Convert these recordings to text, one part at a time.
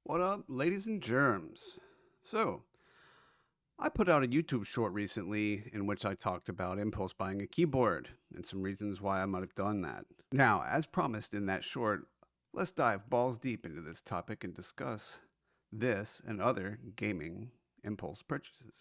What up, ladies and germs? So, I put out a YouTube short recently in which I talked about impulse buying a keyboard and some reasons why I might have done that. Now, as promised in that short, let's dive balls deep into this topic and discuss this and other gaming impulse purchases.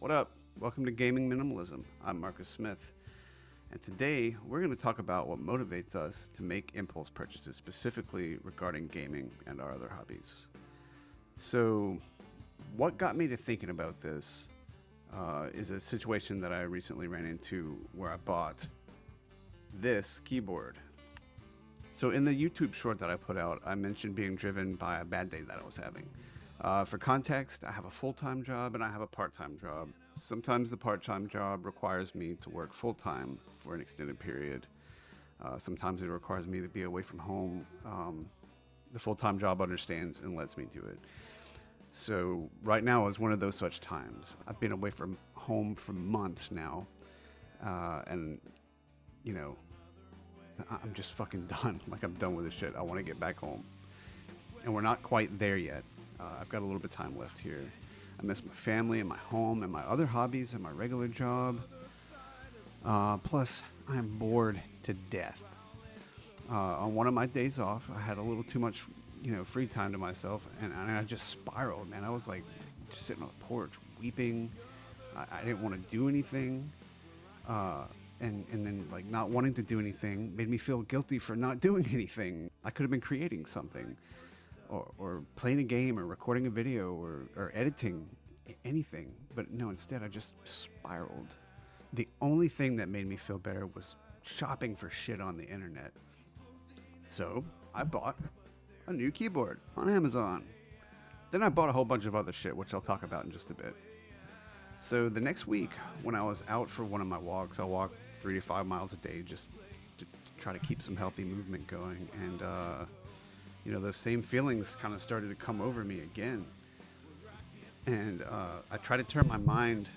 What up? Welcome to Gaming Minimalism. I'm Marcus Smith. And today we're going to talk about what motivates us to make impulse purchases, specifically regarding gaming and our other hobbies. So, what got me to thinking about this is a situation that I recently ran into where I bought this keyboard. So, in the YouTube short that I put out, I mentioned being driven by a bad day that I was having. For context, I have a full-time job and I have a part-time job. Sometimes the part-time job requires me to work full-time for an extended period. Sometimes it requires me to be away from home. The full-time job understands and lets me do it. So right now is one of those such times. I've been away from home for months now, and you know, I'm just fucking done. Like, I'm done with this shit. I want to get back home, and we're not quite there yet. I've got a little bit of time left here. I miss my family and my home and my other hobbies and my regular job. Plus, I'm bored to death. On one of my days off, I had a little too much, free time to myself, and I just spiraled, man. I was like just sitting on the porch weeping. I didn't want to do anything. And then, like, not wanting to do anything made me feel guilty for not doing anything. I could have been creating something, or playing a game, or recording a video, or editing anything. But no, instead I just spiraled. The only thing that made me feel better was shopping for shit on the internet. So I bought a new keyboard on Amazon. Then I bought a whole bunch of other shit, which I'll talk about in just a bit. So the next week, when I was out for one of my walks, I walk 3 to 5 miles a day just to try to keep some healthy movement going. And, those same feelings kind of started to come over me again. And I tried to turn my mind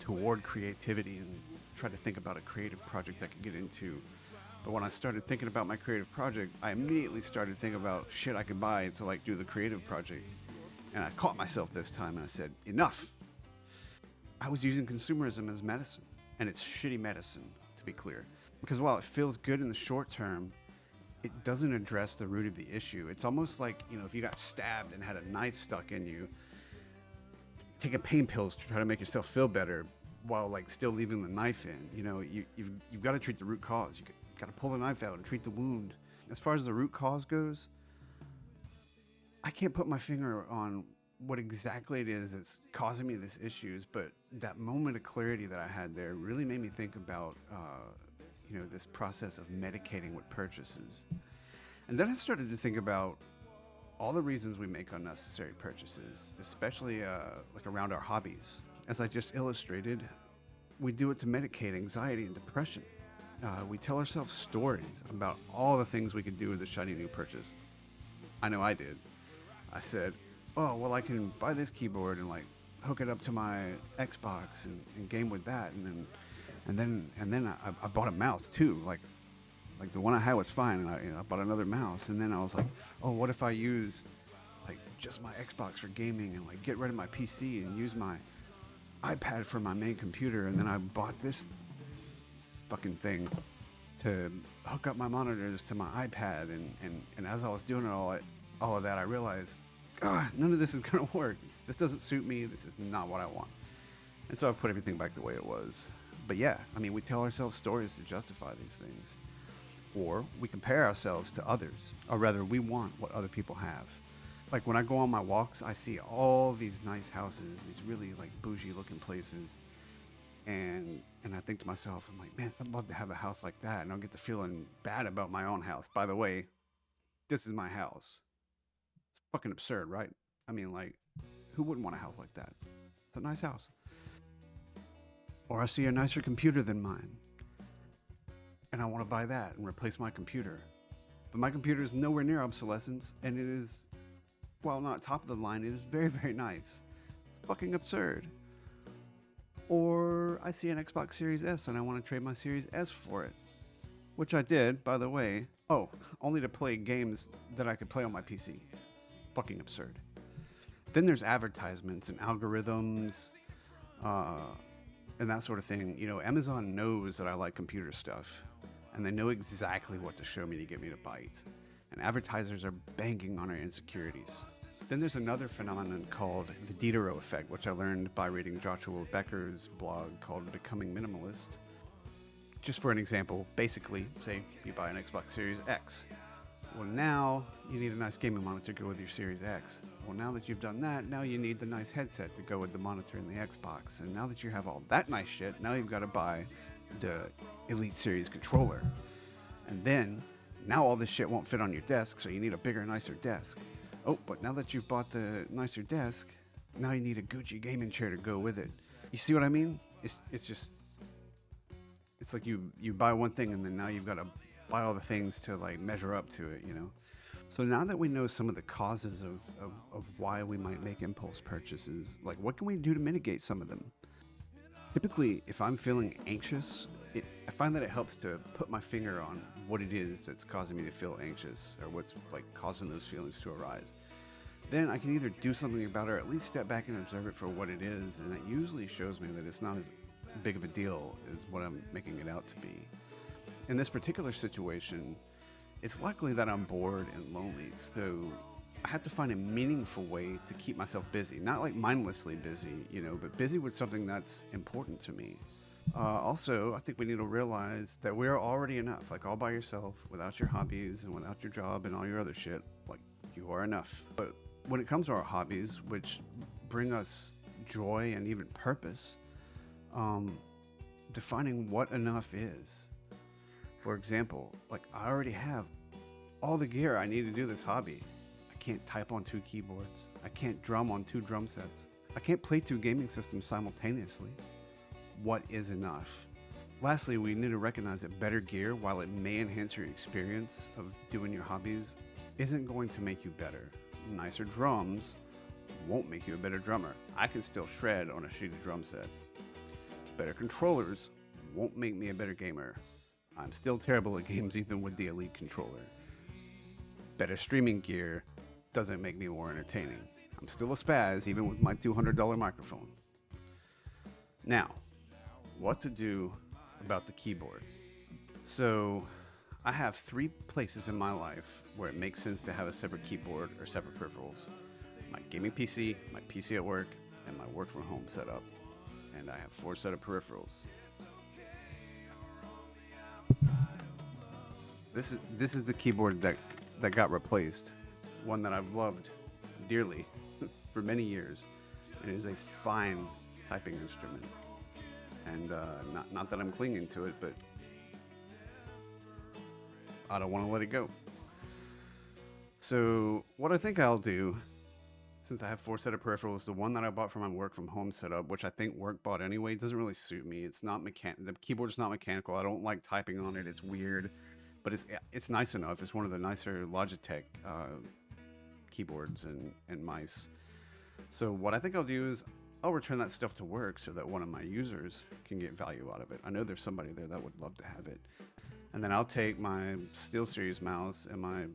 toward creativity and try to think about a creative project I could get into. But when I started thinking about my creative project, I immediately started thinking about shit I could buy to, like, do the creative project. And I caught myself this time and I said, enough. I was using consumerism as medicine, and it's shitty medicine, to be clear. Because while it feels good in the short term, it doesn't address the root of the issue. It's almost like, if you got stabbed and had a knife stuck in you, taking pain pills to try to make yourself feel better while, like, still leaving the knife in. You've got to treat the root cause. You got to pull the knife out and treat the wound. As far as the root cause goes, I can't put my finger on what exactly it is that's causing me these issues, but that moment of clarity that I had there really made me think about, this process of medicating with purchases. And then I started to think about all the reasons we make unnecessary purchases, especially like around our hobbies. As I just illustrated, we do it to medicate anxiety and depression. We tell ourselves stories about all the things we could do with a shiny new purchase. I know I did. I said, oh, well, I can buy this keyboard and, like, hook it up to my Xbox and game with that, and then I bought a mouse too. Like the one I had was fine, and I bought another mouse, and then I was like, oh, what if I use, like, just my Xbox for gaming and, like, get rid of my PC and use my iPad for my main computer? And then I bought this fucking thing to hook up my monitors to my iPad, and as I was doing all of that, I realized, God, none of this is gonna work. This doesn't suit me. This is not what I want. And so I've put everything back the way it was. But yeah, I mean, we tell ourselves stories to justify these things. Or we compare ourselves to others, or rather, we want what other people have. Like, when I go on my walks, I see all these nice houses, these really, like, bougie looking places. And I think to myself, I'm like, man, I'd love to have a house like that. And I'll get to feeling bad about my own house. By the way, this is my house. It's fucking absurd, right? I mean, like, who wouldn't want a house like that? It's a nice house. Or I see a nicer computer than mine, and I want to buy that and replace my computer. But my computer is nowhere near obsolescence, and it is, while not top of the line, it is very, very nice. It's fucking absurd. Or I see an Xbox Series S and I want to trade my Series S for it. which I did, by the way. Oh, only to play games that I could play on my PC. Fucking absurd. Then there's advertisements and algorithms, and that sort of thing. You know, Amazon knows that I like computer stuff, and they know exactly what to show me to get me to bite. And advertisers are banking on our insecurities. Then there's another phenomenon called the Diderot effect, which I learned by reading Joshua Becker's blog called Becoming Minimalist. Just for an example, basically, say you buy an Xbox Series X. Well, now you need a nice gaming monitor to go with your Series X. Well, now that you've done that, now you need the nice headset to go with the monitor and the Xbox. And now that you have all that nice shit, now you've got to buy the Elite Series controller. And then, now all this shit won't fit on your desk, so you need a bigger, nicer desk. Oh, but now that you've bought the nicer desk, now you need a Gucci gaming chair to go with it. You see what I mean? It's like you buy one thing and then now you've got to buy all the things to like measure up to it, you know? So now that we know some of the causes of why we might make impulse purchases, like what can we do to mitigate some of them? Typically, if I'm feeling anxious, I find that it helps to put my finger on what it is that's causing me to feel anxious or what's like causing those feelings to arise. Then I can either do something about it or at least step back and observe it for what it is, and it usually shows me that it's not as big of a deal as what I'm making it out to be. In this particular situation, it's likely that I'm bored and lonely, so I have to find a meaningful way to keep myself busy. Not like mindlessly busy, you know, but busy with something that's important to me. Also, I think we need to realize that we're already enough. Like all by yourself, without your hobbies and without your job and all your other shit, like you are enough. But when it comes to our hobbies, which bring us joy and even purpose, defining what enough is. For example, like I already have all the gear I need to do this hobby. I can't type on 2 keyboards. I can't drum on 2 drum sets. I can't play 2 gaming systems simultaneously. What is enough? Lastly, we need to recognize that better gear, while it may enhance your experience of doing your hobbies, isn't going to make you better. Nicer drums won't make you a better drummer. I can still shred on a shitty drum set. Better controllers won't make me a better gamer. I'm still terrible at games even with the Elite controller. Better streaming gear doesn't make me more entertaining. I'm still a spaz even with my $200 microphone. Now, what to do about the keyboard? So, I have 3 places in my life where it makes sense to have a separate keyboard or separate peripherals. My gaming PC, my PC at work, and my work from home setup. And I have 4 set of peripherals. This is the keyboard that got replaced, one that I've loved dearly for many years. It is a fine typing instrument, and not that I'm clinging to it, but I don't want to let it go. So what I think I'll do, since I have 4 set of peripherals, the one that I bought for my work from home setup, which I think work bought anyway, doesn't really suit me. It's not the keyboard's not mechanical. I don't like typing on it. It's weird, but it's nice enough. It's one of the nicer Logitech keyboards and mice. So what I think I'll do is I'll return that stuff to work so that one of my users can get value out of it. I know there's somebody there that would love to have it. And then I'll take my SteelSeries mouse and my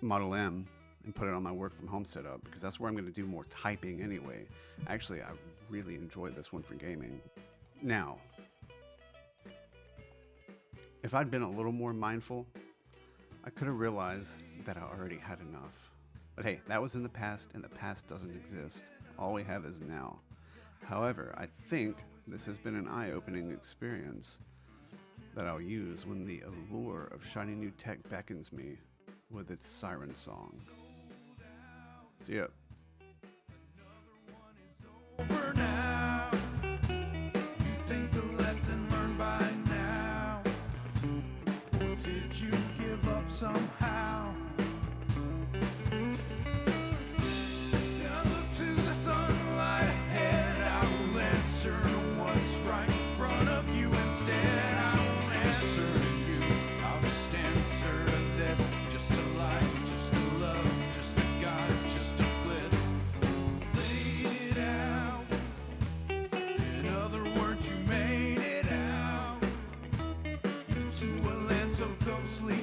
Model M and put it on my work from home setup, because that's where I'm going to do more typing anyway. Actually, I really enjoy this one for gaming. Now, if I'd been a little more mindful, I could have realized that I already had enough. But hey, that was in the past, and the past doesn't exist. All we have is now. However, I think this has been an eye-opening experience that I'll use when the allure of shiny new tech beckons me with its siren song. So yeah. Over now. You think the lesson learned by now? Or did you give up somehow? Now look to the sunlight ahead. I will answer what's right in front of you instead. I won't answer to you. I'll just answer to this. Just a life, just a love, just a God, just a bliss. so closely